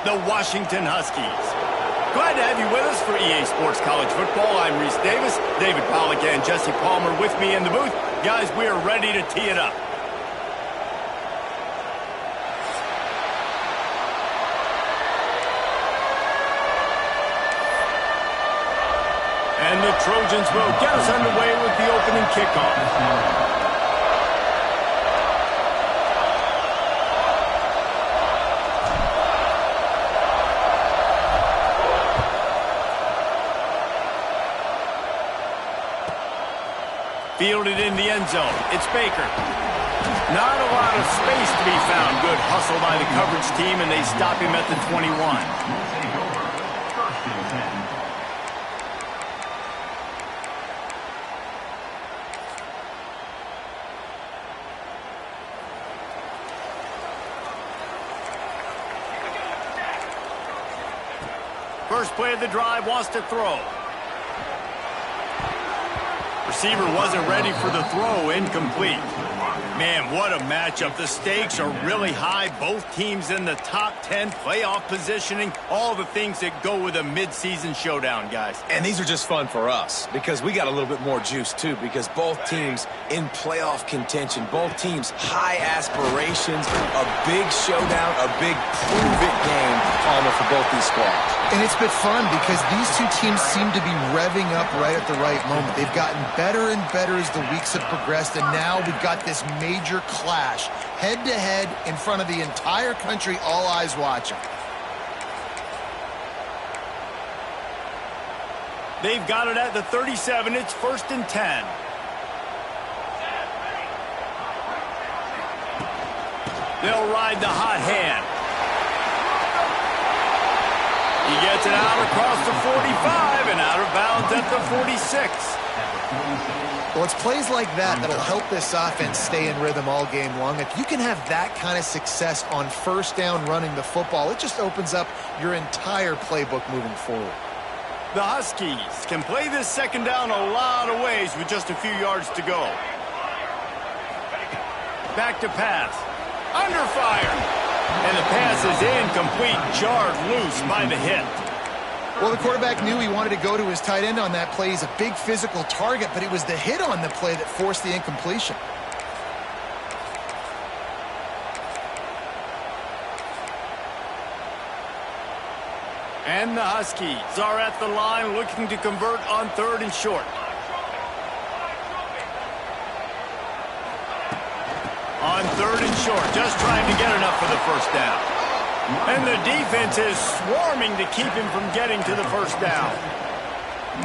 the Washington Huskies. Glad to have you with us for EA Sports College Football. I'm Reese Davis, David Pollack and Jesse Palmer with me in the booth. Guys, we are ready to tee it up. And the Trojans will get us underway with the opening kickoff. Fielded in the end zone. It's Baker. Not a lot of space to be found. Good hustle by the coverage team, and they stop him at the 21. First play of the drive, wants to throw. Receiver wasn't ready for the throw, incomplete. Man, what a matchup. The stakes are really high. Both teams in the top 10, playoff positioning, all the things that go with a midseason showdown, guys. And these are just fun for us because we got a little bit more juice, too, because both teams in playoff contention, both teams high aspirations, a big showdown, a big prove-it game, Palmer, for both these squads. And it's been fun because these two teams seem to be revving up right at the right moment. They've gotten better and better as the weeks have progressed, and now we've got this major clash, head-to-head in front of the entire country, all eyes watching. They've got it at the 37. It's 1st and 10. They'll ride the hot hand. He gets it out across the 45 and out of bounds at the 46. Well, it's plays like that that'll help this offense stay in rhythm all game long. If you can have that kind of success on first down running the football, it just opens up your entire playbook moving forward. The Huskies can play this second down a lot of ways with just a few yards to go. Back to pass. Under fire. And the pass is incomplete, jarred loose by the hit. Well, the quarterback knew he wanted to go to his tight end on that play. He's a big physical target, but it was the hit on the play that forced the incompletion. And the Huskies are at the line looking to convert on 3rd and short. On 3rd and short, just trying to get enough for the first down. And the defense is swarming to keep him from getting to the first down.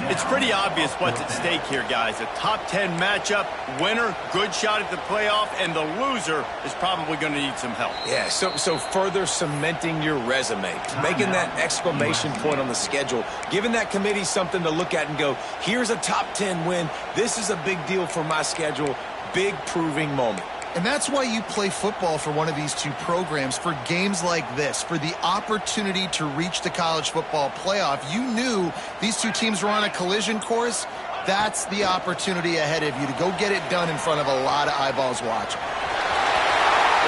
It's pretty obvious what's at stake here, guys. A top 10 matchup, winner, good shot at the playoff, and the loser is probably going to need some help. Yeah, so further cementing your resume, making that exclamation point on the schedule, giving that committee something to look at and go, here's a top 10 win. This is a big deal for my schedule. Big proving moment. And that's why you play football for one of these two programs, for games like this, for the opportunity to reach the college football playoff. You knew these two teams were on a collision course. That's the opportunity ahead of you to go get it done in front of a lot of eyeballs watching.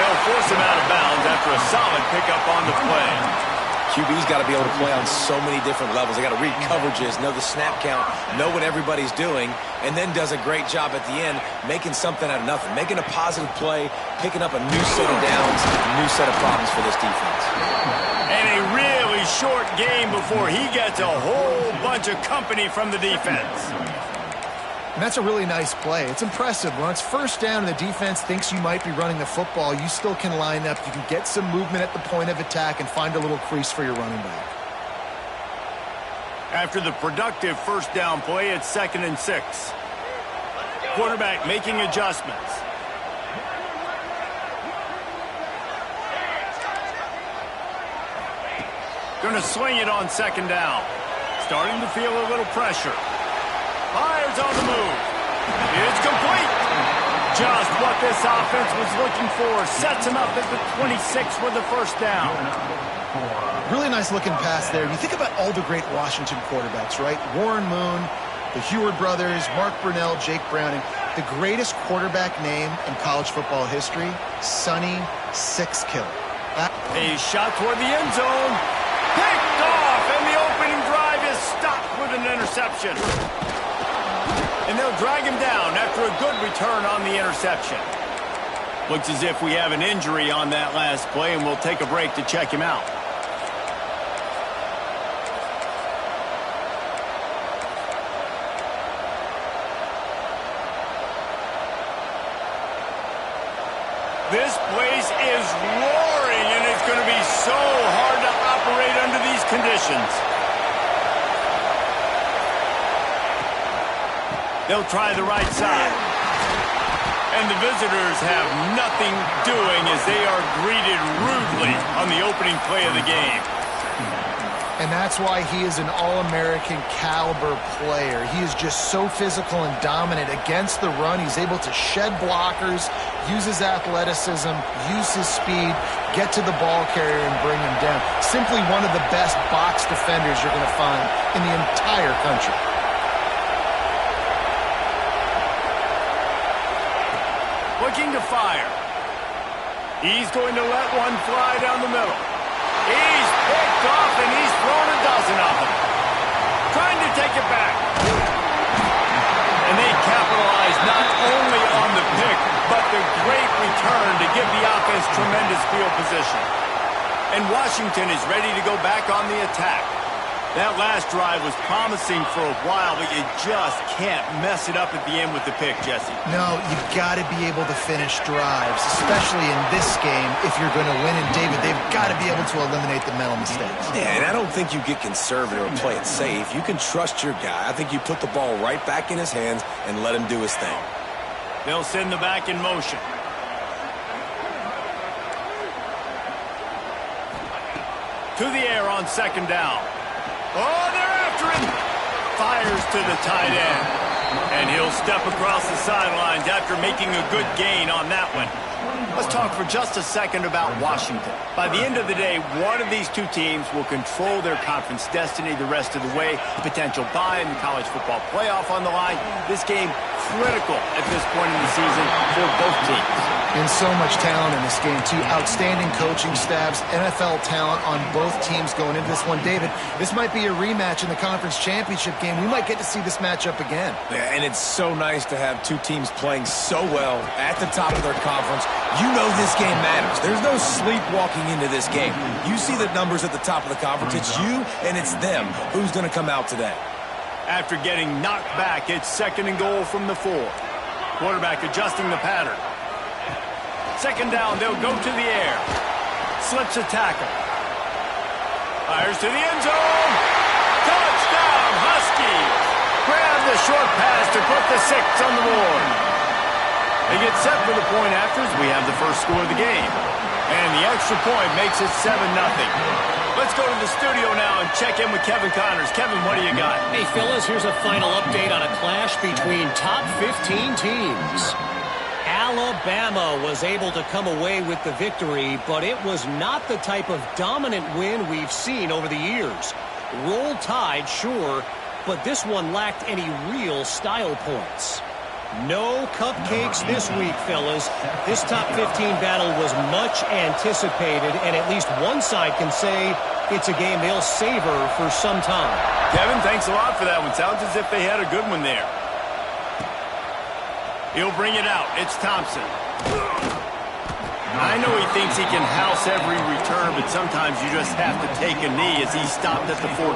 They'll force him out of bounds after a solid pickup on the play. QB's got to be able to play on so many different levels. They got to read coverages, know the snap count, know what everybody's doing, and then does a great job at the end making something out of nothing, making a positive play, picking up a new set of downs, a new set of problems for this defense. And a really short game before he gets a whole bunch of company from the defense. And that's a really nice play. It's impressive. When it's first down and the defense thinks you might be running the football, you still can line up. You can get some movement at the point of attack and find a little crease for your running back. After the productive first down play, it's 2nd and 6. Quarterback making adjustments. Going to swing it on 2nd down. Starting to feel a little pressure. Fires on the move. It's complete. Just what this offense was looking for. Sets him up at the 26 with the first down. Really nice looking pass there. You think about all the great Washington quarterbacks, right? Warren Moon, the Heward brothers, Mark Brunell, Jake Browning. The greatest quarterback name in college football history, Sonny Six Killer. A shot toward the end zone. Picked off, and the opening drive is stopped with an interception. And they'll drag him down after a good return on the interception. Looks as if we have an injury on that last play, and we'll take a break to check him out. This place is roaring, and it's going to be so hard to operate under these conditions. They'll try the right side. And the visitors have nothing doing as they are greeted rudely on the opening play of the game. And that's why he is an All-American caliber player. He is just so physical and dominant against the run. He's able to shed blockers, use his athleticism, use his speed, get to the ball carrier and bring him down. Simply one of the best box defenders you're going to find in the entire country. Looking to fire. He's going to let one fly down the middle. He's picked off, and he's thrown a dozen of them. Trying to take it back. And they capitalize not only on the pick, but the great return to give the offense tremendous field position. And Washington is ready to go back on the attack. That last drive was promising for a while, but you just can't mess it up at the end with the pick, Jesse. No, you've got to be able to finish drives, especially in this game if you're going to win. And, David, they've got to be able to eliminate the mental mistakes. Yeah, and I don't think you get conservative or play it safe. You can trust your guy. I think you put the ball right back in his hands and let him do his thing. They'll send the back in motion. To the air on second down. Oh, they're after him. Fires to the tight end. And he'll step across the sidelines after making a good gain on that one. Let's talk for just a second about Washington. By the end of the day, one of these two teams will control their conference destiny the rest of the way. Potential bye in the college football playoff on the line. This game critical at this point in the season for both teams. And so much talent in this game, too. Outstanding coaching staffs, NFL talent on both teams going into this one. David, this might be a rematch in the conference championship game. We might get to see this matchup again. Yeah, and it's so nice to have two teams playing so well at the top of their conference. You know this game matters. There's no sleepwalking into this game. You see the numbers at the top of the conference. It's you and it's them. Who's going to come out today? After getting knocked back, it's second and goal from the 4. Quarterback adjusting the pattern. Second down, they'll go to the air. Slips a tackle. Fires to the end zone. Touchdown, Huskies. Grab the short pass to put the 6 on the board. They get set for the point after as we have the first score of the game. And the extra point makes it 7-0. Let's go to the studio now and check in with Kevin Connors. Kevin, what do you got? Hey, fellas, here's a final update on a clash between top 15 teams. Alabama was able to come away with the victory, but it was not the type of dominant win we've seen over the years. Roll Tide, sure, but this one lacked any real style points. No cupcakes this week, fellas. This top 15 battle was much anticipated, and at least one side can say it's a game they'll savor for some time. Kevin, thanks a lot for that one. Sounds as if they had a good one there. He'll bring it out. It's Thompson. I know he thinks he can house every return, but sometimes you just have to take a knee as he stopped at the 14.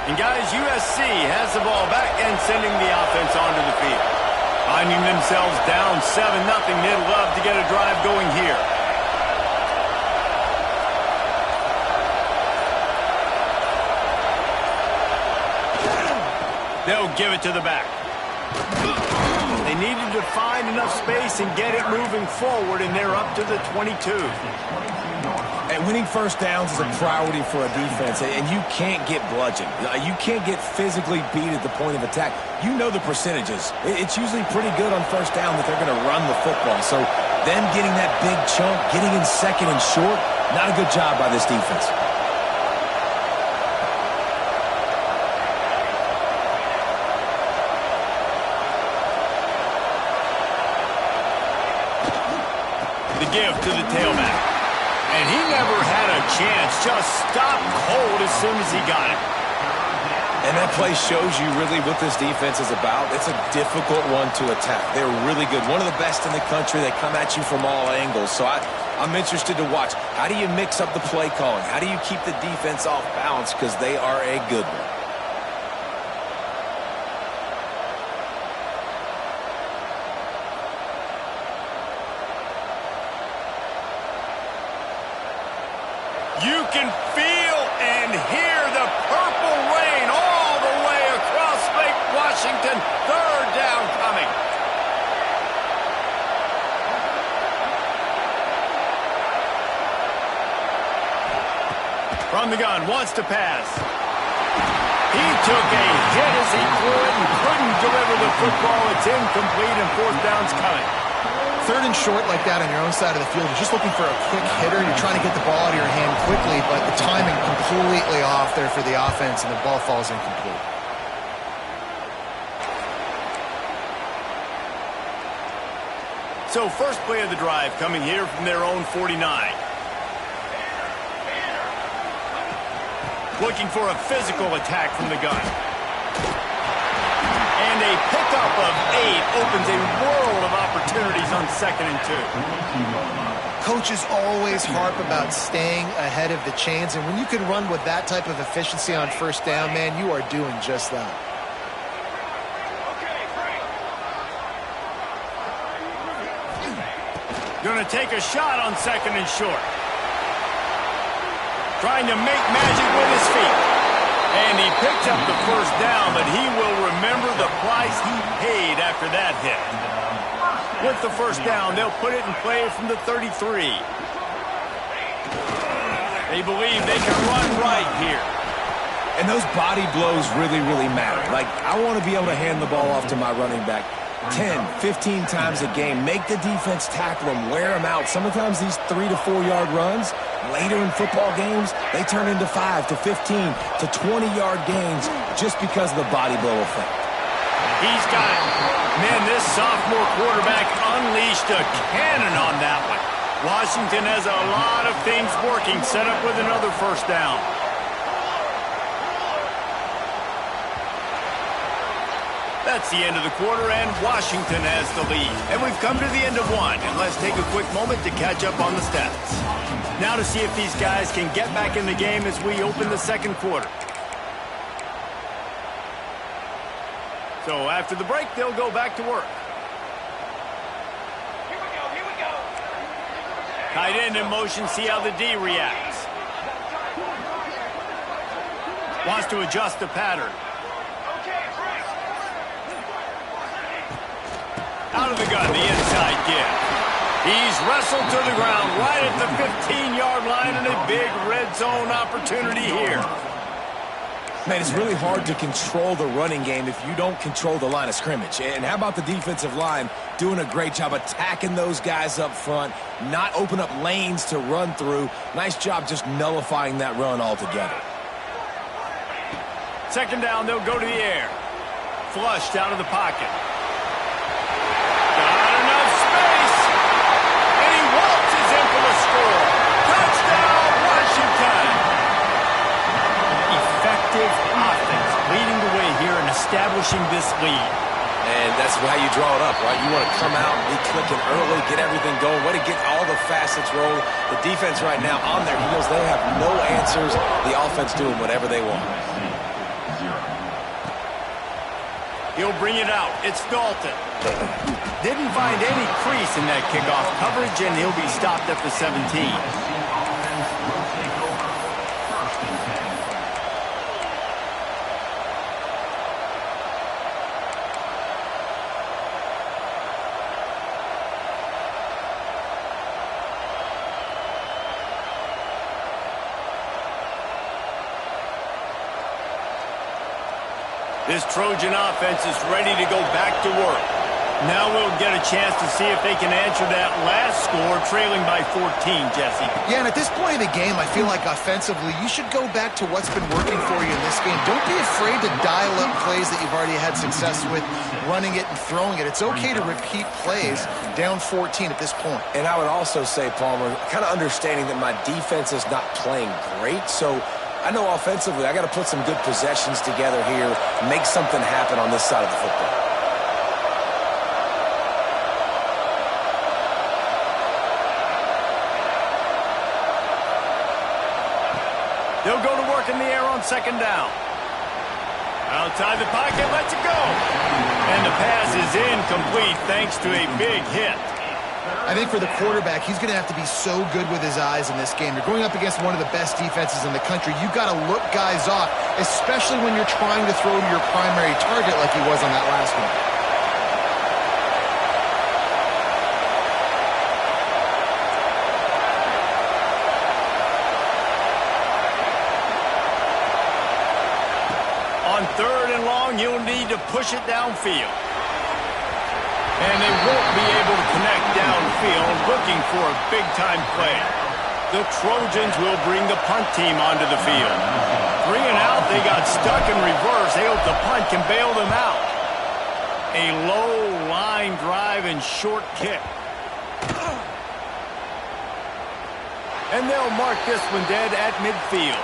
And guys, USC has the ball back and sending the offense onto the field. Finding themselves down 7-0, they'd love to get a drive going here. They'll give it to the back. They needed to find enough space and get it moving forward, and they're up to the 22. And winning first downs is a priority for a defense, and you can't get bludgeoned. You can't get physically beat at the point of attack. You know the percentages. It's usually pretty good on first down that they're going to run the football. So them getting that big chunk, getting in second and short, not a good job by this defense. The give to the tailback. And he never had a chance. Just stopped cold as soon as he got it. And that play shows you really what this defense is about. It's a difficult one to attack. They're really good. One of the best in the country. They come at you from all angles. So I'm interested to watch. How do you mix up the play calling? How do you keep the defense off balance? Because they are a good one. You can feel and hear the purple rain all the way across Lake Washington. Third down coming. From the gun, wants to pass. He took a hit as he threw it and couldn't deliver the football. It's incomplete and fourth down's coming. Third and short like that on your own side of the field, you're just looking for a quick hitter. You're trying to get the ball out of your hand quickly, but the timing completely off there for the offense, and the ball falls incomplete. So first play of the drive coming here from their own 49. Looking for a physical attack from the gun. And a pickup of 8 opens a world of opportunities on 2nd and 2. Coaches always harp about staying ahead of the chains, and when you can run with that type of efficiency on first down, man, you are doing just that. Going to take a shot on 2nd and short. Trying to make magic with his feet. And he picked up the first down, but he will remember the price he paid after that hit. With the first down, they'll put it in play from the 33. They believe they can run right here. And those body blows really, really matter. Like, I want to be able to hand the ball off to my running back 10, 15 times a game. Make the defense tackle them, wear them out. Sometimes these 3 to 4 yard runs, later in football games, they turn into 5 to 15 to 20 yard gains just because of the body blow effect. He's got it. Man, this sophomore quarterback unleashed a cannon on that one. Washington has a lot of things working, set up with another first down. That's the end of the quarter, and Washington has the lead. And we've come to the end of one, and let's take a quick moment to catch up on the stats. Now to see if these guys can get back in the game as we open the second quarter. So after the break, they'll go back to work. Here we go. Tight end in motion, see how the D reacts. Wants to adjust the pattern. Out of the gun, the inside give. He's wrestled to the ground right at the 15-yard line, and a big red zone opportunity here. Man, it's really hard to control the running game if you don't control the line of scrimmage. And how about the defensive line doing a great job attacking those guys up front, not open up lanes to run through. Nice job just nullifying that run altogether. Second down, they'll go to the air. Flushed out of the pocket. Got enough space. And he waltzes in for the score. Touchdown, Washington. Effective offense leading the way here and establishing this lead. And that's how you draw it up, right? You want to come out, be clicking early, get everything going, way to get all the facets rolling. The defense right now on their heels, they have no answers. The offense doing whatever they want. He'll bring it out. It's Dalton. Didn't find any crease in that kickoff coverage, and he'll be stopped at the 17. This Trojan offense is ready to go back to work. Now we'll get a chance to see if they can answer that last score, trailing by 14, Jesse. Yeah, and at this point in the game, I feel like offensively, you should go back to what's been working for you in this game. Don't be afraid to dial up plays that you've already had success with, running it and throwing it. It's okay to repeat plays down 14 at this point. And I would also say, Palmer, kind of understanding that my defense is not playing great, so I know offensively I got to put some good possessions together here, make something happen on this side of the football. They'll go to work in the air on second down. Outside the pocket, lets it go. And the pass is incomplete thanks to a big hit. I think for the quarterback, he's going to have to be so good with his eyes in this game. You're going up against one of the best defenses in the country. You've got to look guys off, especially when you're trying to throw to your primary target like he was on that last one. On third and long, you'll need to push it downfield. And they won't be able to connect downfield, looking for a big-time play. The Trojans will bring the punt team onto the field. 3 and out, they got stuck in reverse. They hope the punt can bail them out. A low line drive and short kick. And they'll mark this one dead at midfield.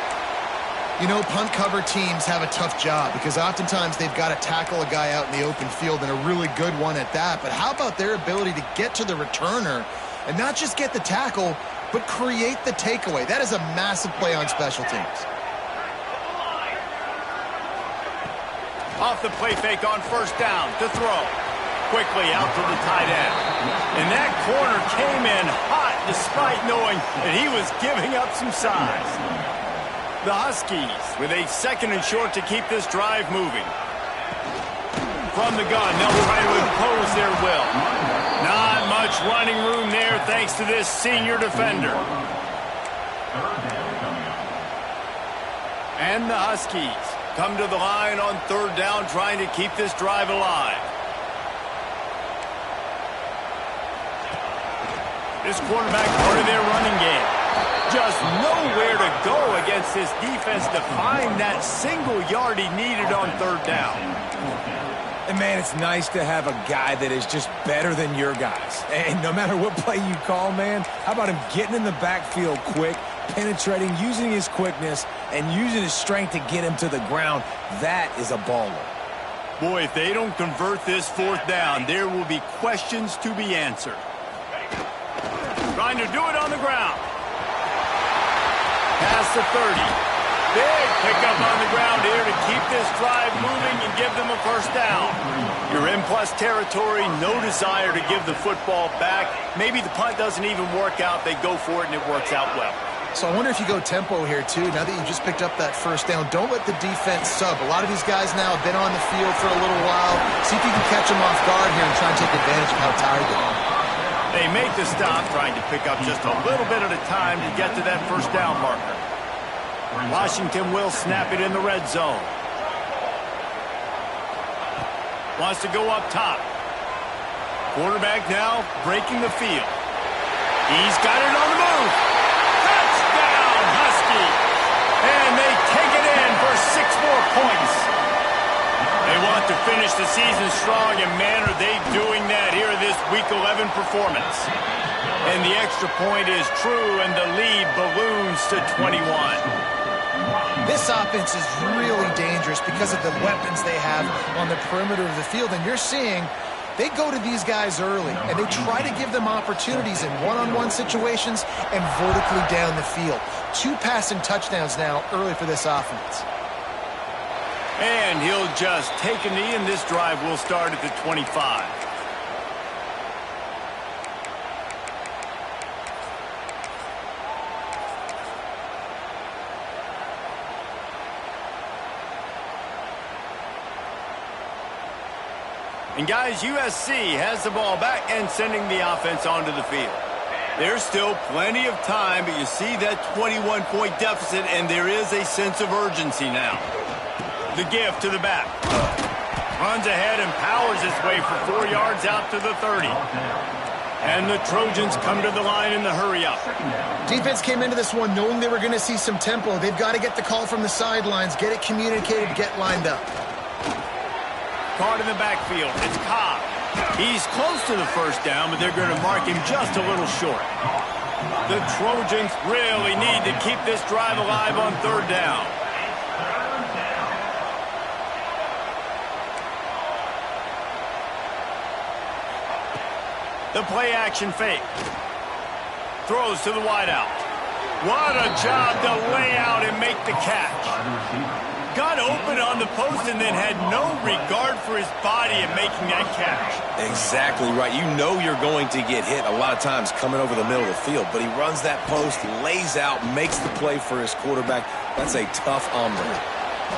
You know, punt cover teams have a tough job because oftentimes they've got to tackle a guy out in the open field, and a really good one at that. But how about their ability to get to the returner and not just get the tackle, but create the takeaway? That is a massive play on special teams. Off the play fake on first down to throw. Quickly out to the tight end. And that corner came in hot despite knowing that he was giving up some size. The Huskies with a second and short to keep this drive moving. From the gun, they'll try to impose their will. Not much running room there thanks to this senior defender. And the Huskies come to the line on third down, trying to keep this drive alive. This quarterback part of their running game. Just nowhere to go against this defense to find that single yard he needed on third down. And, man, it's nice to have a guy that is just better than your guys. And no matter what play you call, man, how about him getting in the backfield quick, penetrating, using his quickness, and using his strength to get him to the ground? That is a baller. Boy, if they don't convert this fourth down, there will be questions to be answered. Trying to do it on the ground. Past the 30. Big pickup on the ground here to keep this drive moving and give them a first down. You're in plus territory, no desire to give the football back. Maybe the punt doesn't even work out. They go for it, and it works out well. So I wonder if you go tempo here, too. Now that you just picked up that first down, don't let the defense sub. A lot of these guys now have been on the field for a little while. See if you can catch them off guard here and try and take advantage of how tired they are. They make the stop, trying to pick up just a little bit at a time to get to that first down marker. Washington will snap it in the red zone. Wants to go up top. Quarterback now breaking the field. He's got it on the move. Touchdown, Husky. And they take it in for 6 more points. They want to finish the season strong, and man, are they doing that here in this Week 11 performance. And the extra point is true, and the lead balloons to 21. This offense is really dangerous because of the weapons they have on the perimeter of the field, and you're seeing they go to these guys early, and they try to give them opportunities in one-on-one situations and vertically down the field. 2 passing touchdowns now early for this offense. And he'll just take a knee, and this drive will start at the 25. And guys, USC has the ball back and sending the offense onto the field. There's still plenty of time, but you see that 21-point deficit, and there is a sense of urgency now. The give to the back. Runs ahead and powers his way for 4 yards out to the 30. And the Trojans come to the line in the hurry-up. Defense came into this one knowing they were going to see some tempo. They've got to get the call from the sidelines, get it communicated, get lined up. Caught in the backfield. It's Cobb. He's close to the first down, but they're going to mark him just a little short. The Trojans really need to keep this drive alive on 3rd down. The play-action fake. Throws to the wideout. What a job to lay out and make the catch. Got open on the post and then had no regard for his body in making that catch. Exactly right. You know you're going to get hit a lot of times coming over the middle of the field, but he runs that post, lays out, makes the play for his quarterback. That's a tough hombre.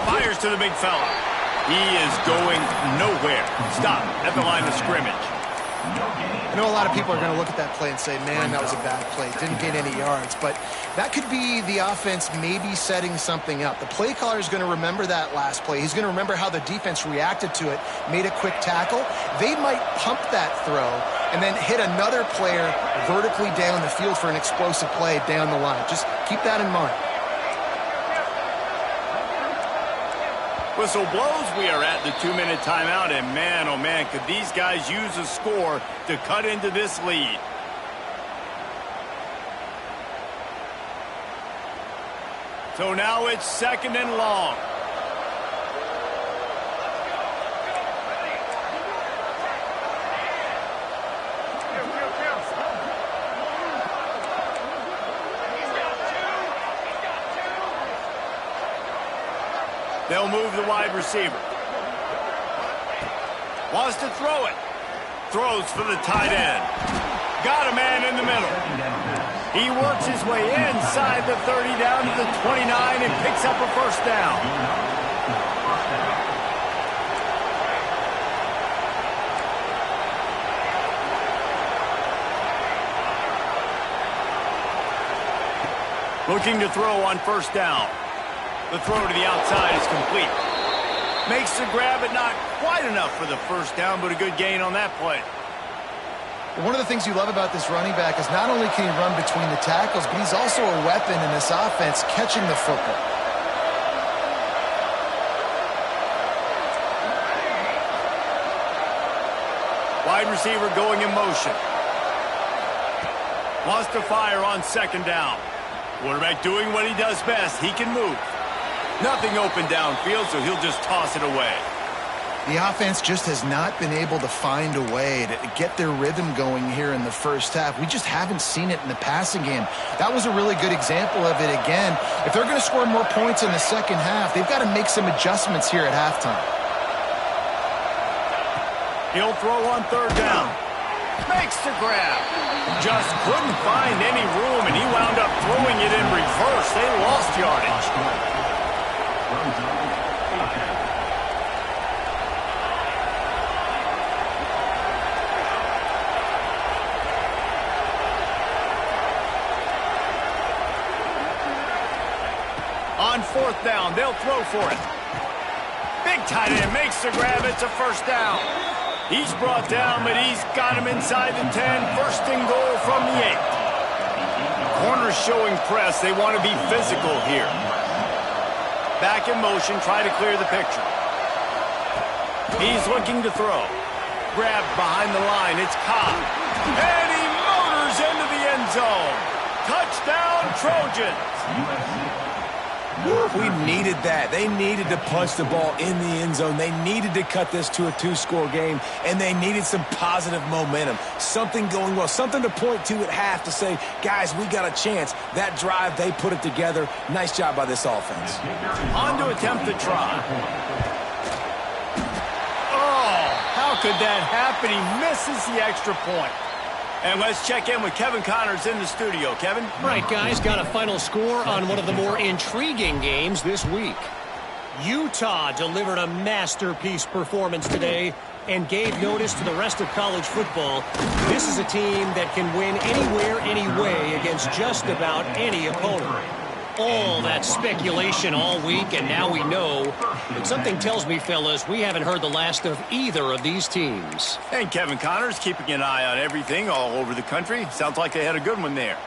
Fires to the big fella. He is going nowhere. Stop at the line of scrimmage. I know a lot of people are going to look at that play and say, man, that was a bad play. Didn't gain any yards. But that could be the offense maybe setting something up. The play caller is going to remember that last play. He's going to remember how the defense reacted to it, made a quick tackle. They might pump that throw and then hit another player vertically down the field for an explosive play down the line. Just keep that in mind. Whistle blows. We are at the 2-minute timeout, and man, oh man, could these guys use a score to cut into this lead. So now it's 2nd and long. They'll move the wide receiver. Wants to throw it. Throws for the tight end. Got a man in the middle. He works his way inside the 30 down to the 29 and picks up a 1st down. Looking to throw on 1st down. The throw to the outside is complete. Makes the grab, but not quite enough for the 1st down, but a good gain on that play. One of the things you love about this running back is not only can he run between the tackles, but he's also a weapon in this offense catching the football. Wide receiver going in motion. Wants to fire on 2nd down. Quarterback doing what he does best. He can move. Nothing open downfield, so he'll just toss it away. The offense just has not been able to find a way to get their rhythm going here in the 1st half. We just haven't seen it in the passing game. That was a really good example of it again. If they're going to score more points in the 2nd half, they've got to make some adjustments here at halftime. He'll throw on 3rd down. Makes the grab. Just couldn't find any room, and he wound up throwing it in reverse. They lost yardage. On 4th down, they'll throw for it. Big tight end makes the grab. It's a 1st down. He's brought down, but he's got him inside the 10. 1st and goal from the 8. Corners showing press. They want to be physical here. Back in motion, try to clear the picture. He's looking to throw. Grabbed behind the line. It's Cobb. And he motors into the end zone. Touchdown, Trojans. We needed that. They needed to punch the ball in the end zone. They needed to cut this to a 2-score game, and they needed some positive momentum. Something going well, something to point to at half to say, guys, we got a chance. That drive, they put it together. Nice job by this offense. On to attempt the try. Oh, how could that happen? He misses the extra point. And let's check in with Kevin Connors in the studio. Kevin? Right, guys, got a final score on one of the more intriguing games this week. Utah delivered a masterpiece performance today and gave notice to the rest of college football. This is a team that can win anywhere, any way against just about any opponent. All that speculation all week, and now we know. But something tells me, fellas, we haven't heard the last of either of these teams. And Kevin Connors keeping an eye on everything all over the country. Sounds like they had a good one there.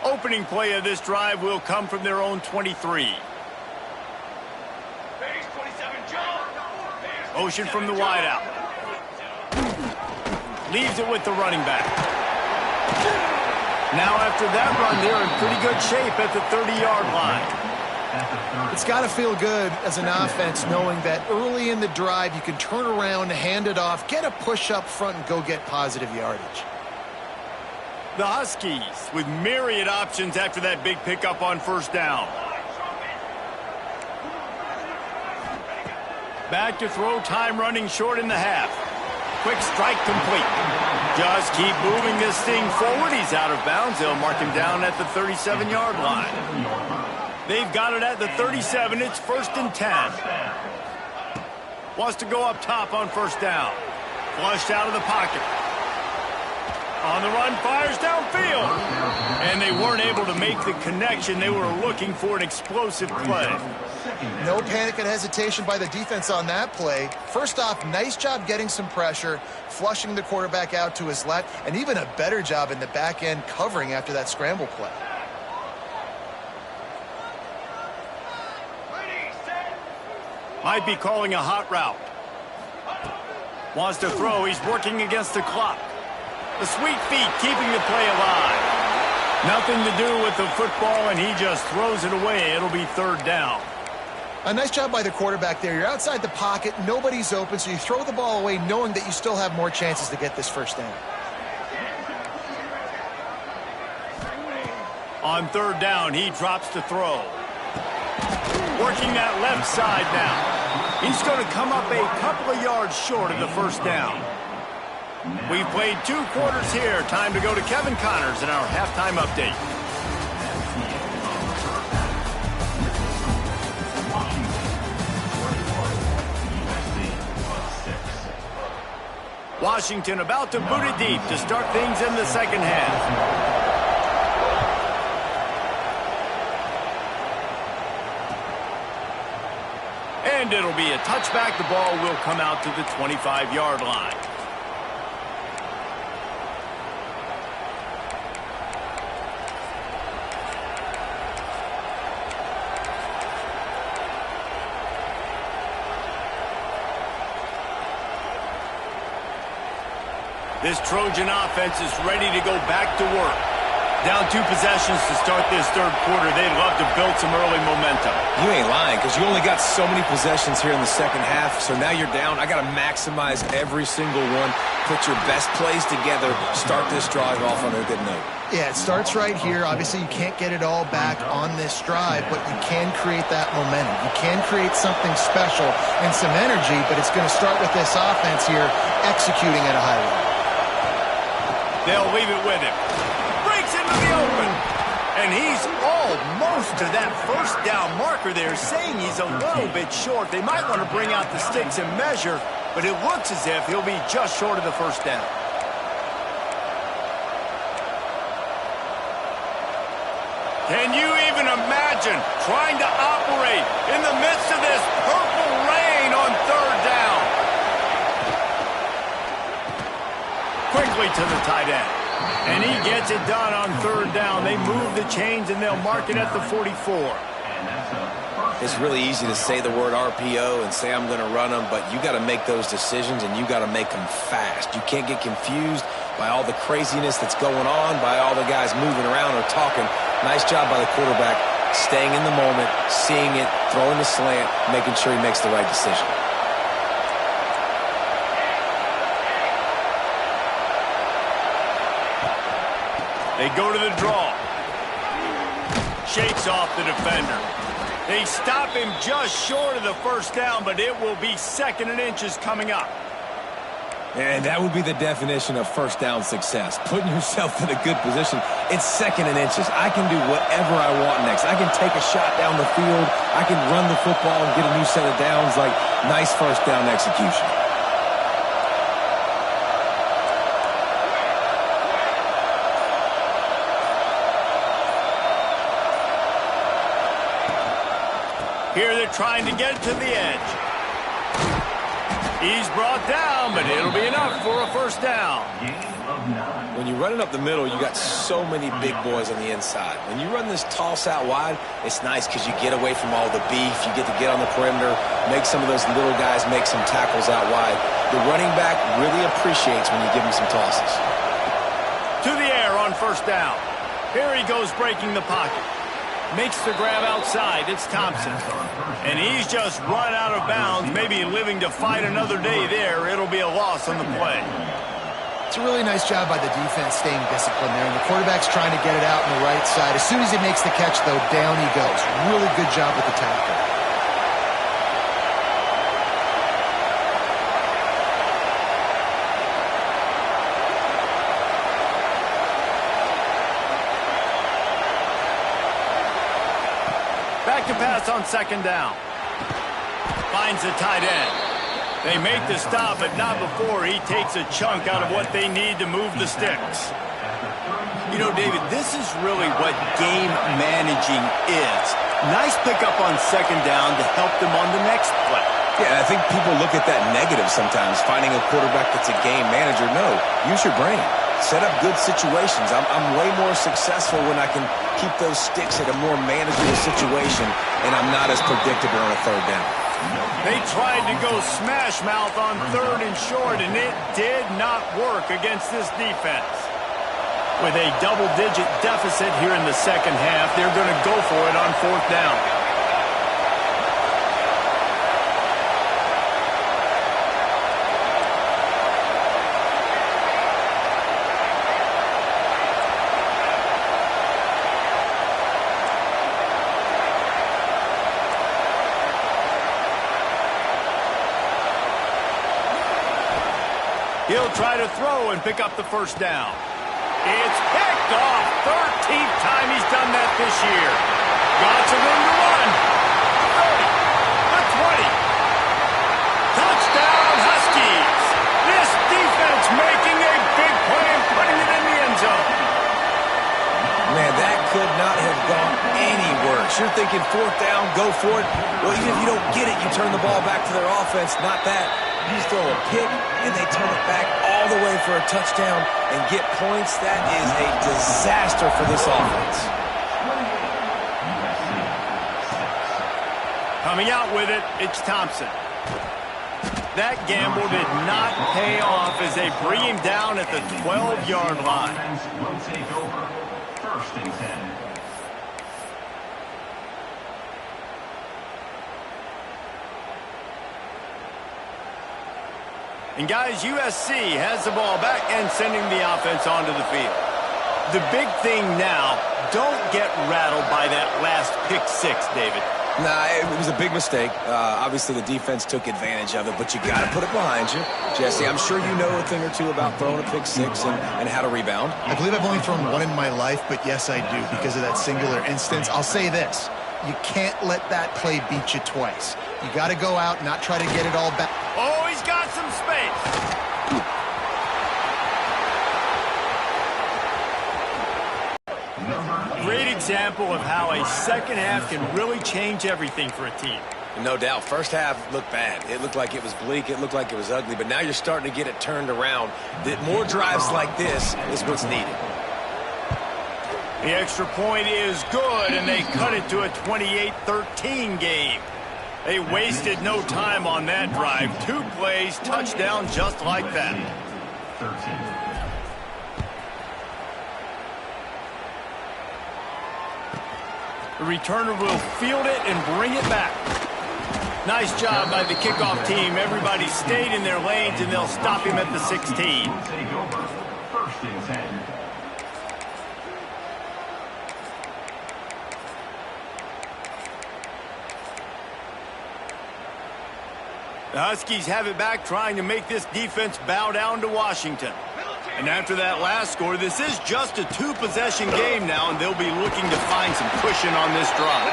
Opening play of this drive will come from their own 23. Motion from the wideout. Leaves it with the running back. Now after that run, they're in pretty good shape at the 30-yard line. It's got to feel good as an offense knowing that early in the drive you can turn around, hand it off, get a push up front, and go get positive yardage. The Huskies with myriad options after that big pickup on first down. Back to throw, time running short in the half. Quick strike complete. Just keep moving this thing forward. He's out of bounds. They'll mark him down at the 37-yard line. They've got it at the 37. It's 1st and 10. Wants to go up top on first down. Flushed out of the pocket. On the run, fires downfield. And they weren't able to make the connection. They were looking for an explosive play. No panic and hesitation by the defense on that play. First off, nice job getting some pressure, flushing the quarterback out to his left, and even a better job in the back end covering after that scramble play. Might be calling a hot route. Wants to throw. He's working against the clock. The sweet feet keeping the play alive. Nothing to do with the football, and he just throws it away. It'll be 3rd down. A nice job by the quarterback there. You're outside the pocket, nobody's open, so you throw the ball away knowing that you still have more chances to get this first down. On 3rd down, he drops to throw. Working that left side now. He's going to come up a couple of yards short of the first down. We've played 2 quarters here. Time to go to Kevin Connors in our halftime update. Washington about to boot it deep to start things in the second half. And it'll be a touchback. The ball will come out to the 25-yard line. This Trojan offense is ready to go back to work. Down 2 possessions to start this 3rd quarter. They'd love to build some early momentum. You ain't lying, because you only got so many possessions here in the second half, so now you're down. I got to maximize every single one, put your best plays together, start this drive off on a good note. Yeah, it starts right here. Obviously, you can't get it all back on this drive, but you can create that momentum. You can create something special and some energy, but it's going to start with this offense here executing at a high level. They'll leave it with him. Breaks into the open. And he's almost to that first down marker there, saying he's a little bit short. They might want to bring out the sticks and measure, but it looks as if he'll be just short of the first down. Can you even imagine trying to operate in the midst of this purple rain on 3rd down? Quickly to the tight end. And he gets it done on 3rd down. They move the chains, and they'll mark it at the 44. It's really easy to say the word RPO and say I'm going to run them, but you got to make those decisions, and you got to make them fast. You can't get confused by all the craziness that's going on, by all the guys moving around or talking. Nice job by the quarterback, staying in the moment, seeing it, throwing the slant, making sure he makes the right decision. They go to the draw. Shakes off the defender. They stop him just short of the first down, but it will be 2nd and inches coming up. And that would be the definition of first down success. Putting yourself in a good position. It's 2nd and inches. I can do whatever I want next. I can take a shot down the field. I can run the football and get a new set of downs. Like, nice first down execution. Here they're trying to get to the edge. He's brought down, but it'll be enough for a first down. When you're running up the middle, you got so many big boys on the inside. When you run this toss out wide, it's nice because you get away from all the beef. You get to get on the perimeter, make some of those little guys make some tackles out wide. The running back really appreciates when you give him some tosses. To the air on first down. Here he goes breaking the pocket. Makes the grab outside. It's Thompson. And he's just run out of bounds, maybe living to fight another day there. It'll be a loss on the play. It's a really nice job by the defense staying disciplined there. And the quarterback's trying to get it out on the right side. As soon as he makes the catch, though, down he goes. Really good job with the tackle. Back to pass on second down. Finds the tight end. They make the stop, but not before he takes a chunk out of what they need to move the sticks. You know, David, this is really what game managing is. Nice pickup on second down to help them on the next play. Yeah, I think people look at that negative sometimes, finding a quarterback that's a game manager. No, use your brain. Set up good situations. I'm way more successful when I can keep those sticks at a more manageable situation, and I'm not as predictable on a third down. They tried to go smash mouth on third and short, and it did not work against this defense. With a double-digit deficit here in the second half, they're going to go for it on fourth down. He'll try to throw and pick up the first down. It's picked off. 13th time he's done that this year. Got some room to run. 30, the 20. Touchdown, Huskies. This defense making a big play and putting it in the end zone. Man, that could not have gone any worse. You're thinking fourth down, go for it. Well, even if you don't get it, you turn the ball back to their offense. Not that. You throw a pick, and they turn it back all the way for a touchdown and get points. That is a disaster for this offense. Coming out with it, it's Thompson. That gamble did not pay off as they bring him down at the 12-yard line. Will take over. First and 10. And guys, USC has the ball back and sending the offense onto the field. The big thing now, don't get rattled by that last pick six, David. Nah, it was a big mistake. Obviously, the defense took advantage of it, but you got to put it behind you. Jesse, I'm sure you know a thing or two about throwing a pick six and how to rebound. I believe I've only thrown one in my life, but yes, I do because of that singular instance. I'll say this. You can't let that play beat you twice. You got to go out, not try to get it all back. Oh, he's got some space. Great example of how a second half can really change everything for a team. No doubt. First half looked bad. It looked like it was bleak. It looked like it was ugly. But now you're starting to get it turned around. More drives like this is what's needed. The extra point is good, and they cut it to a 28-13 game. They wasted no time on that drive. 2 plays, touchdown just like that. 13. The returner will field it and bring it back. Nice job by the kickoff team. Everybody stayed in their lanes, and they'll stop him at the 16. Will take over. First and 10. The Huskies have it back, trying to make this defense bow down to Washington. And after that last score, this is just a 2-possession game now, and they'll be looking to find some cushion on this drive.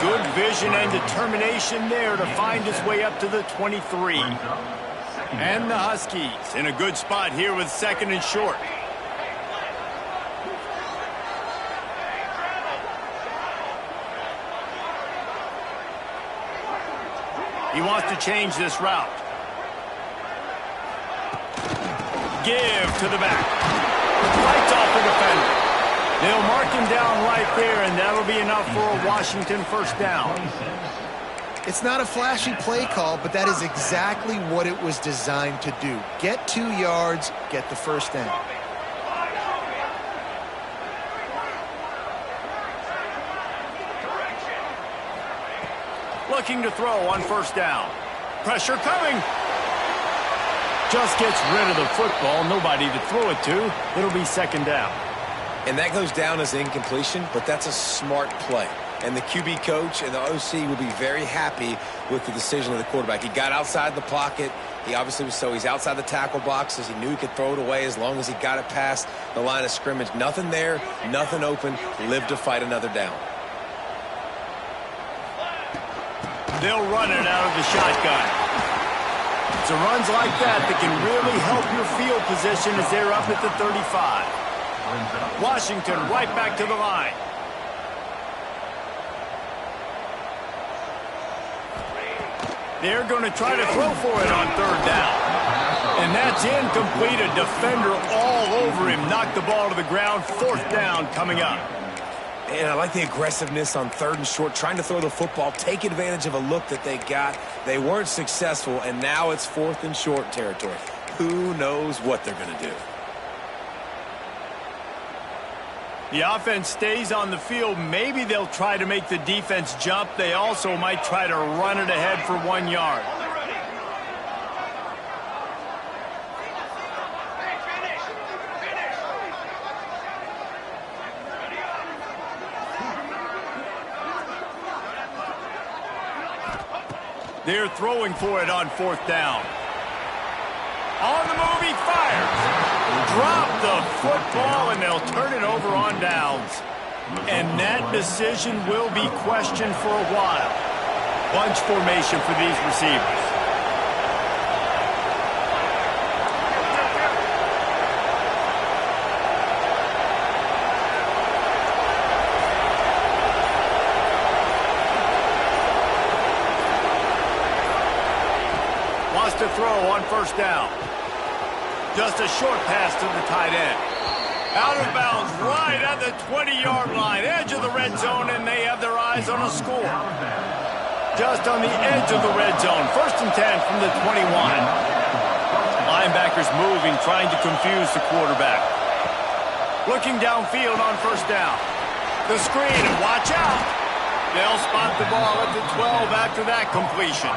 Good vision and determination there to find his way up to the 23. And the Huskies in a good spot here with second and short. He wants to change this route. Give to the back. Lights off the defender. They'll mark him down right there, and that'll be enough for a Washington first down. It's not a flashy play call, but that is exactly what it was designed to do. Get 2 yards, get the first down. Looking to throw on first down. Pressure coming. Just gets rid of the football. Nobody to throw it to. It'll be second down. And that goes down as incompletion, but that's a smart play. And the QB coach and the OC will be very happy with the decision of the quarterback. He got outside the pocket. He obviously was he's outside the tackle boxes. He knew he could throw it away as long as he got it past the line of scrimmage. Nothing there, nothing open. Live to fight another down. They'll run it out of the shotgun. It's runs like that can really help your field position as they're up at the 35. Washington right back to the line. They're going to try to throw for it on third down. And that's incomplete. A defender all over him. Knocked the ball to the ground. Fourth down coming up. And I like the aggressiveness on third and short, trying to throw the football, take advantage of a look that they got. They weren't successful, and now it's fourth and short territory. Who knows what they're going to do? The offense stays on the field. Maybe they'll try to make the defense jump. They also might try to run it ahead for 1 yard. They're throwing for it on fourth down. On the move, he fires. Drop the football, and they'll turn it over on downs. And that decision will be questioned for a while. Bunch formation for these receivers. To throw on first down. Just a short pass to the tight end. Out of bounds right at the 20-yard line. Edge of the red zone, and they have their eyes on a score. Just on the edge of the red zone. First and 10 from the 21. Linebackers moving, trying to confuse the quarterback. Looking downfield on first down. The screen, and watch out. They'll spot the ball at the 12 after that completion.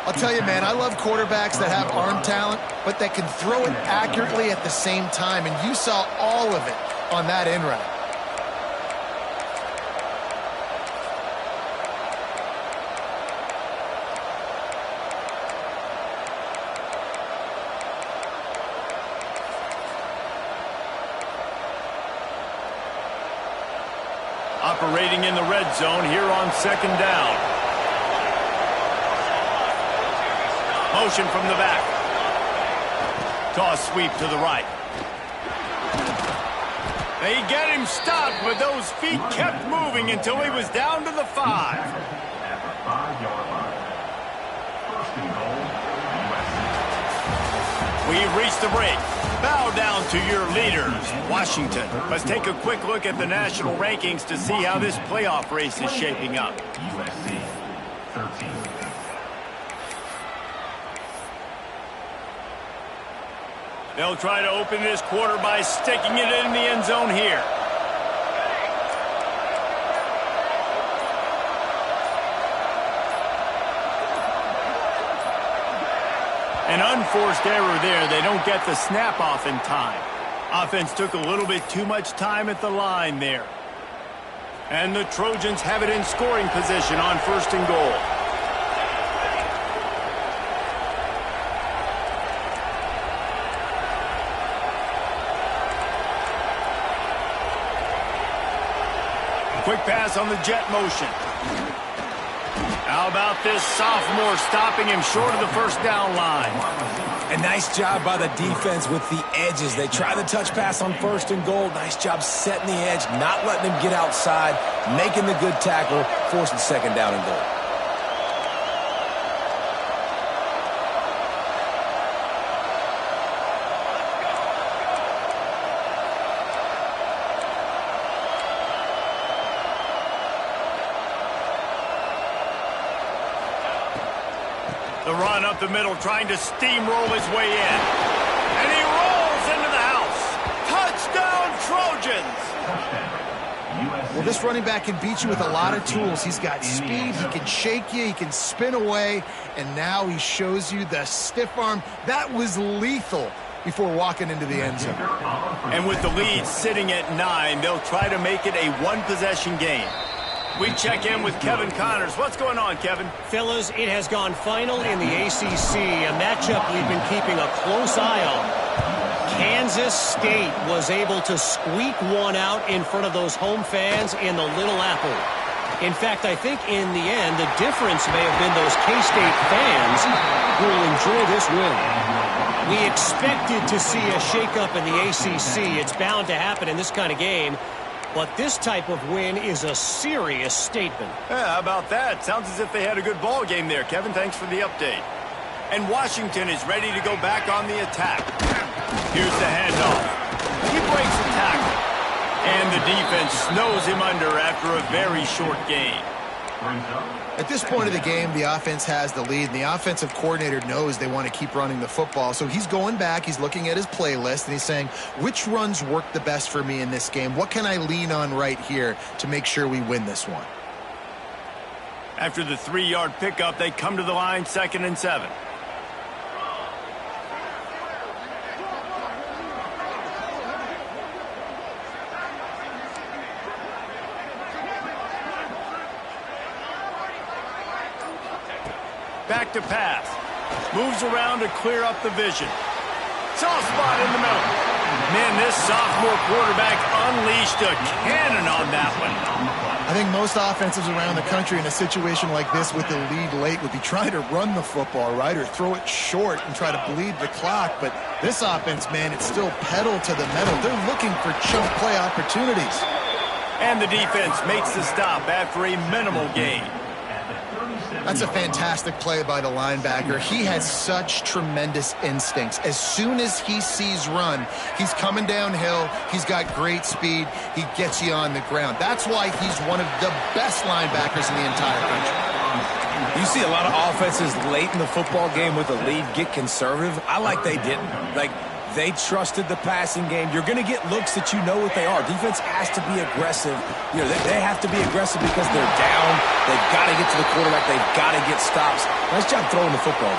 I'll tell you, man, I love quarterbacks that have arm talent, but that can throw it accurately at the same time, and you saw all of it on that in route. Operating in the red zone here on second down. Motion from the back. Toss sweep to the right. They get him stopped, but those feet kept moving until he was down to the 5. At the 5-yard line. First and goal, We've reached the break. Bow down to your leaders, Washington. Let's take a quick look at the national rankings to see how this playoff race is shaping up. USC 13. They'll try to open this quarter by sticking it in the end zone here. An unforced error there. They don't get the snap off in time. Offense took a little bit too much time at the line there. And the Trojans have it in scoring position on first and goal. Quick pass on the jet motion. How about this sophomore stopping him short of the first down line? A nice job by the defense with the edges. They try the touch pass on first and goal. Nice job setting the edge, not letting him get outside, making the good tackle, forcing second down and goal. The run up the middle, trying to steamroll his way in. And he rolls into the house. Touchdown, Trojans! Well, this running back can beat you with a lot of tools. He's got speed, he can shake you, he can spin away, and now he shows you the stiff arm. That was lethal before walking into the end zone. And with the lead sitting at 9, they'll try to make it a one-possession game. We check in with Kevin Connors. What's going on, Kevin? Fellas, it has gone final in the ACC, a matchup we've been keeping a close eye on. Kansas State was able to squeak one out in front of those home fans in the Little Apple. In fact, I think in the end, the difference may have been those K-State fans who will enjoy this win. We expected to see a shakeup in the ACC. It's bound to happen in this kind of game. But this type of win is a serious statement. Yeah, how about that? Sounds as if they had a good ball game there, Kevin. Thanks for the update. And Washington is ready to go back on the attack. Here's the handoff. He breaks the tackle. And the defense snows him under after a very short gain. At this point of the game, the offense has the lead, and the offensive coordinator knows they want to keep running the football. So he's going back, he's looking at his playlist, and he's saying, which runs work the best for me in this game? What can I lean on right here to make sure we win this one? After the 3-yard pickup, they come to the line, 2nd and 7. Back to pass. Moves around to clear up the vision. Soft spot in the middle. Man, this sophomore quarterback unleashed a cannon on that one. I think most offenses around the country in a situation like this with the lead late would be trying to run the football, right, or throw it short and try to bleed the clock. But this offense, man, it's still pedal to the metal. They're looking for chunk play opportunities. And the defense makes the stop after a minimal gain. That's a fantastic play by the linebacker. He has such tremendous instincts. As soon as he sees run, he's coming downhill. He's got great speed. He gets you on the ground. That's why he's one of the best linebackers in the entire country. You see a lot of offenses late in the football game with the lead get conservative. I like they didn't. Like, they trusted the passing game. You're going to get looks that you know what they are. Defense has to be aggressive. You know, they have to be aggressive because they're down. They've got to get to the quarterback. They've got to get stops. Nice job throwing the football.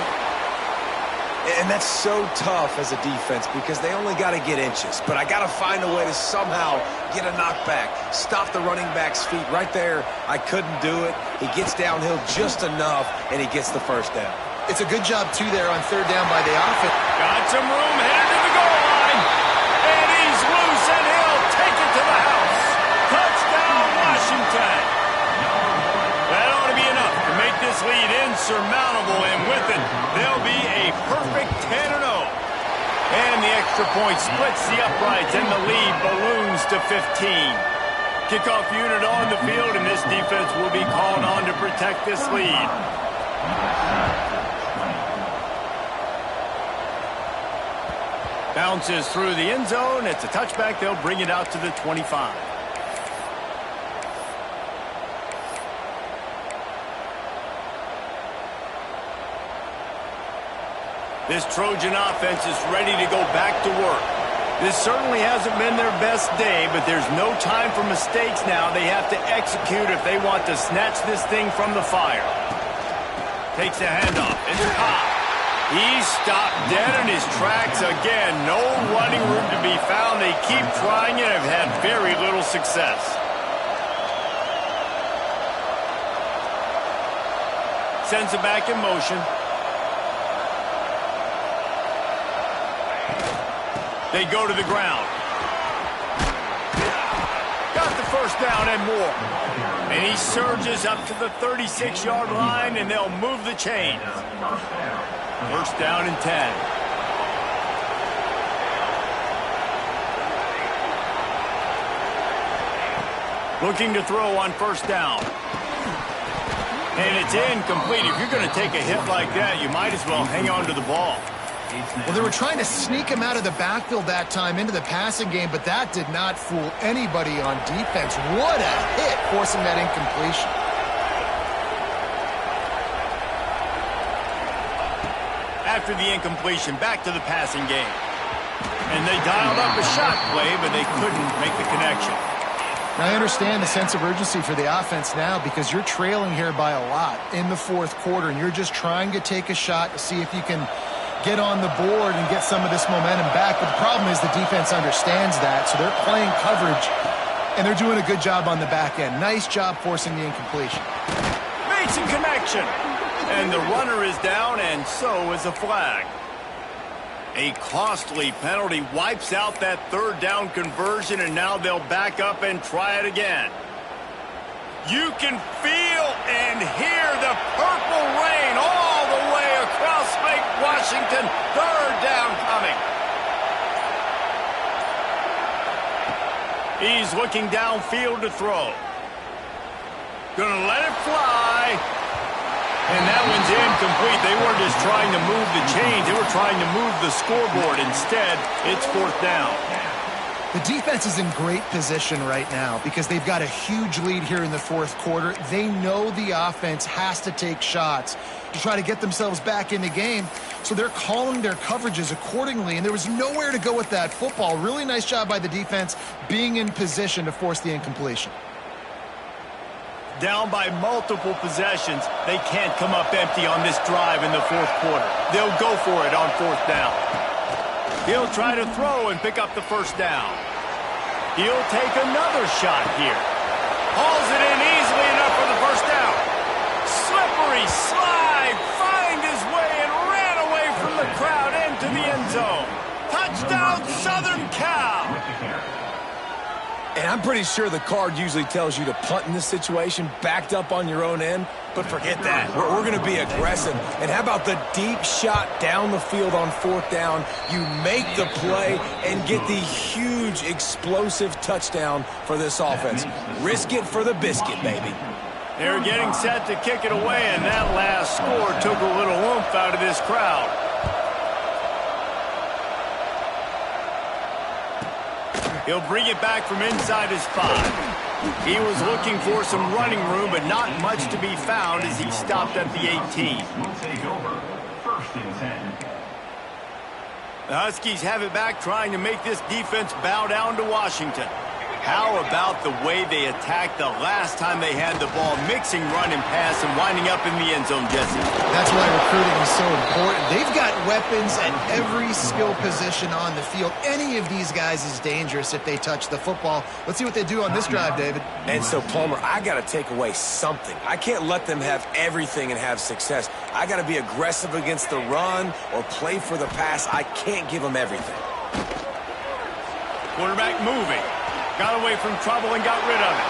And that's so tough as a defense because they only got to get inches. But I got to find a way to somehow get a knockback, stop the running back's feet. Right there, I couldn't do it. He gets downhill just enough, and he gets the first down. It's a good job, too, there on 3rd down by the offense. Got some room, headed to the goal line. And he's loose, and he'll take it to the house. Touchdown, Washington. That ought to be enough to make this lead insurmountable, and with it, they'll be a perfect 10-0. And the extra point splits the uprights, and the lead balloons to 15. Kickoff unit on the field, and this defense will be called on to protect this lead. Bounces through the end zone. It's a touchback. They'll bring it out to the 25. This Trojan offense is ready to go back to work. This certainly hasn't been their best day, but there's no time for mistakes now. They have to execute if they want to snatch this thing from the fire. Takes a handoff. It's Cobb. He's stopped dead in his tracks again. No running room to be found. They keep trying it and have had very little success. Sends it back in motion. They go to the ground. Got the first down and more. And he surges up to the 36-yard line, and they'll move the chains. First down and 10. Looking to throw on first down. And it's incomplete. If you're going to take a hit like that, you might as well hang on to the ball. Well, they were trying to sneak him out of the backfield that time into the passing game, but that did not fool anybody on defense. What a hit, forcing that incompletion. after the incompletion, back to the passing game. And they dialed up a shot play, but they couldn't make the connection. Now, I understand the sense of urgency for the offense now because you're trailing here by a lot in the fourth quarter, and you're just trying to take a shot to see if you can get on the board and get some of this momentum back. But the problem is the defense understands that, so they're playing coverage, and they're doing a good job on the back end. Nice job forcing the incompletion. Makes a connection. And the runner is down, and so is a flag. A costly penalty wipes out that third down conversion, and now they'll back up and try it again. You can feel and hear the purple rain all the way across Lake Washington. Third down coming. He's looking downfield to throw. Gonna let it fly. And that one's incomplete. They weren't just trying to move the chains. They were trying to move the scoreboard. Instead, it's fourth down. The defense is in great position right now because they've got a huge lead here in the fourth quarter. They know the offense has to take shots to try to get themselves back in the game. So they're calling their coverages accordingly, and there was nowhere to go with that football. Really nice job by the defense being in position to force the incompletion. Down by multiple possessions, they can't come up empty on this drive in the fourth quarter. They'll go for it on fourth down. He'll try to throw and pick up the first down. He'll take another shot here. Hauls it in easily enough for the first down. Slippery slide, find his way and ran away from the crowd into the end zone. Touchdown, Southern Cal. And I'm pretty sure the card usually tells you to punt in this situation, backed up on your own end. But forget that. We're going to be aggressive. And how about the deep shot down the field on fourth down? You make the play and get the huge explosive touchdown for this offense. Risk it for the biscuit, baby. They're getting set to kick it away, and that last score took a little oomph out of this crowd. He'll bring it back from inside his 5. He was looking for some running room, but not much to be found as he stopped at the 18. We'll take over. First and 10. The Huskies have it back, trying to make this defense bow down to Washington. How about the way they attacked the last time they had the ball, mixing run and pass and winding up in the end zone, Jesse? That's why recruiting is so important. They've got weapons at every skill position on the field. Any of these guys is dangerous if they touch the football. Let's see what they do on this drive, David. And so, Palmer, I got to take away something. I can't let them have everything and have success. I got to be aggressive against the run or play for the pass. I can't give them everything. Quarterback moving. Got away from trouble and got rid of it.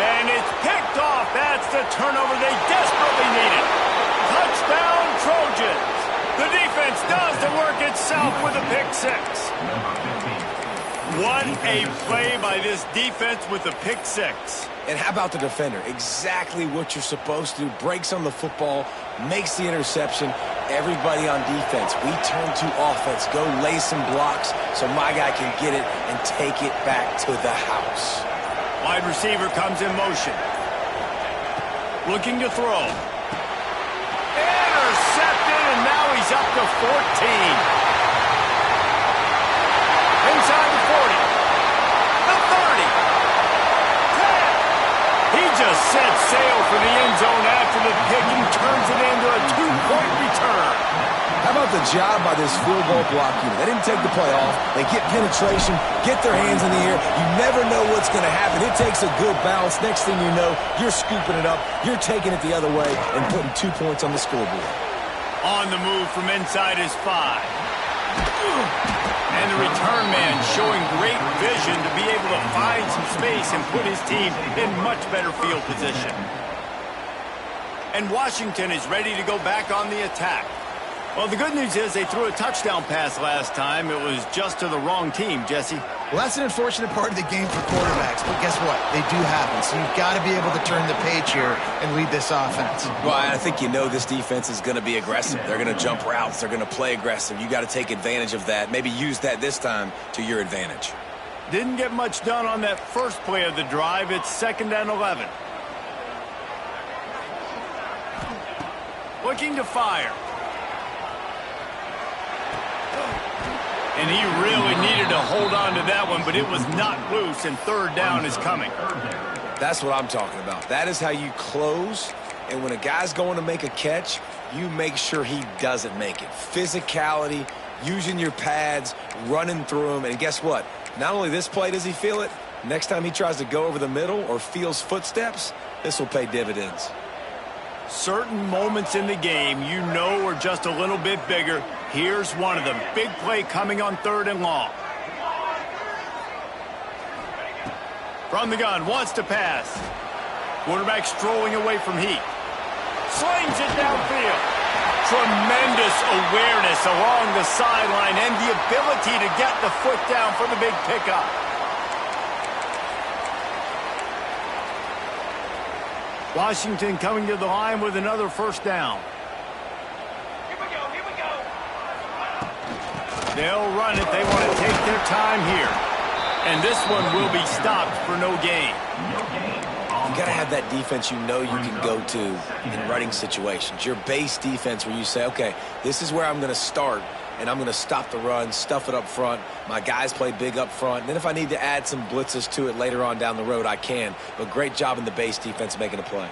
And it's picked off. That's the turnover they desperately needed. Touchdown, Trojans. The defense does the work itself with a pick 6. What a play by this defense with a pick 6. And how about the defender? Exactly what you're supposed to do. Breaks on the football, makes the interception. Everybody on defense, we turn to offense. Go lay some blocks so my guy can get it and take it back to the house. Wide receiver comes in motion. Looking to throw. Intercepted, and now he's up to 14. Inside the 40. The 30. 10. He just set sail for the end zone after the pick and turns it into a 2-point return. How about the job by this field goal block unit? They didn't take the play off. They get penetration, get their hands in the air. You never know what's going to happen. It takes a good bounce. Next thing you know, you're scooping it up. You're taking it the other way and putting 2 points on the scoreboard. On the move from inside his 5. And the return man showing great vision to be able to find some space and put his team in much better field position. And Washington is ready to go back on the attack. Well, the good news is they threw a touchdown pass last time. It was just to the wrong team, Jesse. Well, that's an unfortunate part of the game for quarterbacks, but guess what? They do happen, so you've got to be able to turn the page here and lead this offense. Well, I think you know this defense is going to be aggressive. They're going to jump routes. They're going to play aggressive. You got to take advantage of that. Maybe use that this time to your advantage. Didn't get much done on that first play of the drive. It's 2nd and 11. Looking to fire. And he really needed to hold on to that one, but it was not loose, and third down is coming. That's what I'm talking about. That is how you close, and when a guy's going to make a catch, you make sure he doesn't make it. Physicality, using your pads, running through them, and guess what? Not only this play does he feel it, next time he tries to go over the middle or feels footsteps, this will pay dividends. Certain moments in the game you know are just a little bit bigger. Here's one of them. Big play coming on 3rd and long. From the gun, wants to pass. Quarterback strolling away from heat. Slings it downfield. Tremendous awareness along the sideline and the ability to get the foot down for the big pickup. Washington coming to the line with another first down. Here we go. They'll run it. They want to take their time here. And this one will be stopped for no gain. You got to have that defense you know you can go to in running situations. Your base defense where you say, okay, this is where I'm going to start, and I'm going to stop the run, stuff it up front. My guys play big up front. And then if I need to add some blitzes to it later on down the road, I can. But great job in the base defense making a play.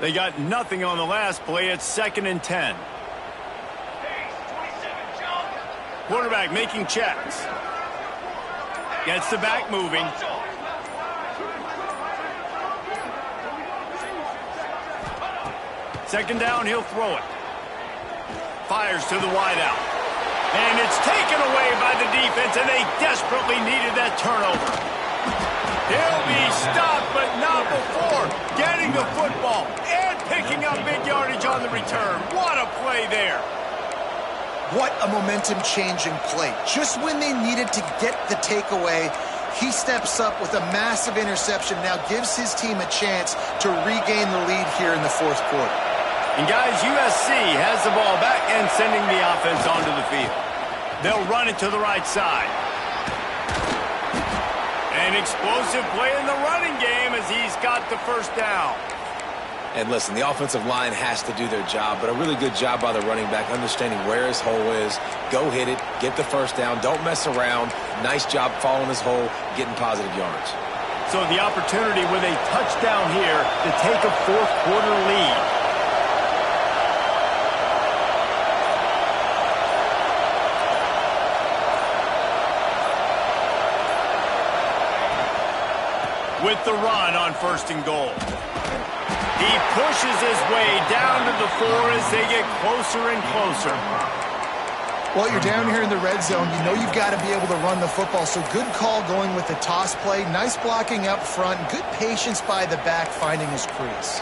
They got nothing on the last play. It's 2nd and 10. Quarterback making checks. Gets the back moving. Second down, he'll throw it. Fires to the wideout. And it's taken away by the defense, and they desperately needed that turnover. He'll be stopped, but not before getting the football and picking up big yardage on the return. What a play there. What a momentum-changing play. Just when they needed to get the takeaway, he steps up with a massive interception, now gives his team a chance to regain the lead here in the 4th quarter. And guys, USC has the ball back and sending the offense onto the field. They'll run it to the right side. An explosive play in the running game as he's got the first down. And listen, the offensive line has to do their job, but a really good job by the running back, understanding where his hole is. Go hit it, get the first down, don't mess around. Nice job following his hole, getting positive yards. So the opportunity with a touchdown here to take a 4th quarter lead. With the run on 1st and goal. He pushes his way down to the 4 as they get closer and closer. Well, you're down here in the red zone. You know you've got to be able to run the football, so good call going with the toss play. Nice blocking up front. Good patience by the back finding his crease.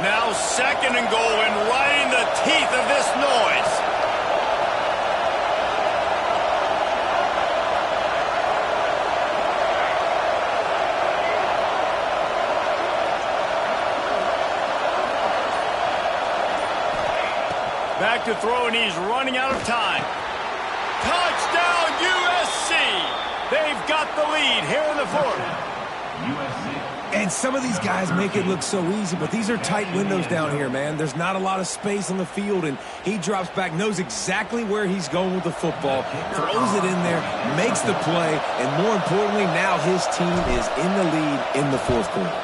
Now 2nd and goal and right in the teeth of this noise. Back to throw, and he's running out of time. Touchdown, USC! They've got the lead here in the 4th. And some of these guys make it look so easy, but these are tight windows down here, man. There's not a lot of space on the field, and he drops back, knows exactly where he's going with the football, throws it in there, makes the play, and more importantly, now his team is in the lead in the 4th quarter.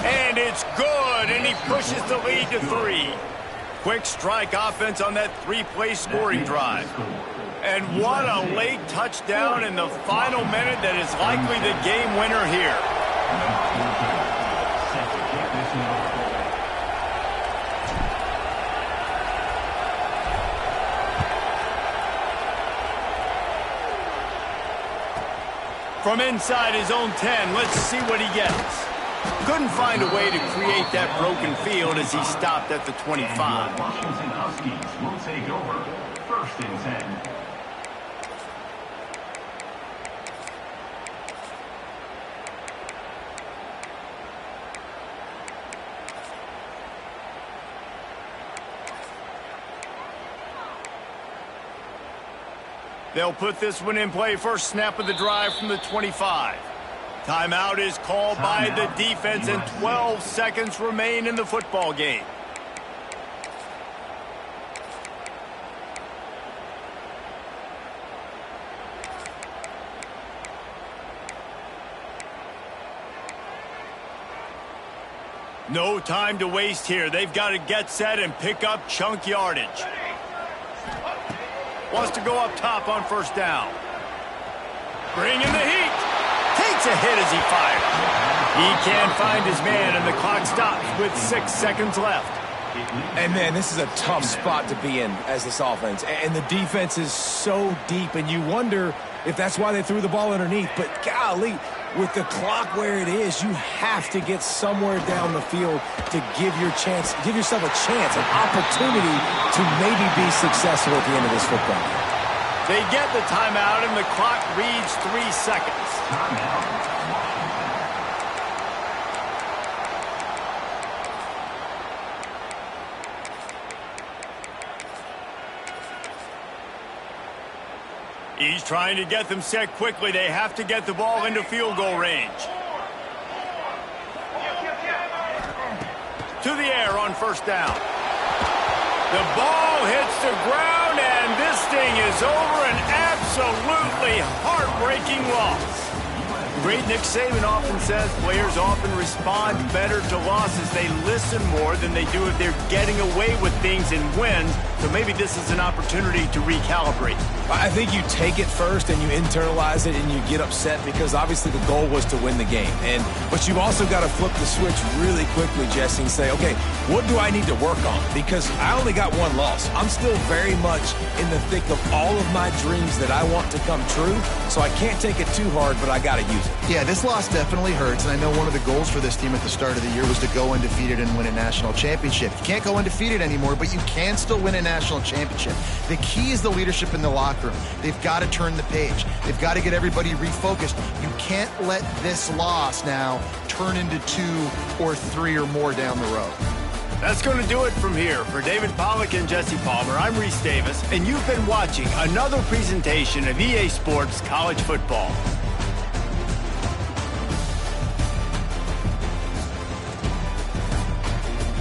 And it's good, and he pushes the lead to 3. Quick strike offense on that 3-play scoring drive. And what a late touchdown in the final minute that is likely the game winner here. From inside his own 10, let's see what he gets. Couldn't find a way to create that broken field as he stopped at the 25. Washington Huskies will take over 1st and 10. They'll put this one in play. First snap of the drive from the 25. Timeout is called by the defense, and 12 seconds remain in the football game. No time to waste here. They've got to get set and pick up chunk yardage. Wants to go up top on first down. Bring in the heat. Takes a hit as he fires. He can't find his man, and the clock stops with 6 seconds left. And, man, this is a tough spot to be in as this offense. And the defense is so deep, and you wonder if that's why they threw the ball underneath. But, golly, with the clock where it is, you have to get somewhere down the field to give yourself a chance, an opportunity to maybe be successful at the end of this football game. They get the timeout, and the clock reads 3 seconds. He's trying to get them set quickly. They have to get the ball into field goal range. To the air on first down. The ball hits the ground, and this thing is over. An absolutely heartbreaking loss. Great Nick Saban often says players often respond better to losses. They listen more than they do if they're getting away with things in wins. So maybe this is an opportunity to recalibrate. I think you take it first and you internalize it and you get upset because obviously the goal was to win the game. But you've also got to flip the switch really quickly, Jesse, and say, okay, what do I need to work on? Because I only got one loss. I'm still very much in the thick of all of my dreams that I want to come true. So I can't take it too hard, but I got to use it. Yeah, this loss definitely hurts, and I know one of the goals for this team at the start of the year was to go undefeated and win a national championship. You can't go undefeated anymore, but you can still win a national championship. The key is the leadership in the locker room. They've got to turn the page. They've got to get everybody refocused. You can't let this loss now turn into 2 or 3 or more down the road. That's going to do it from here. For David Pollack and Jesse Palmer, I'm Reese Davis, and you've been watching another presentation of EA Sports College Football.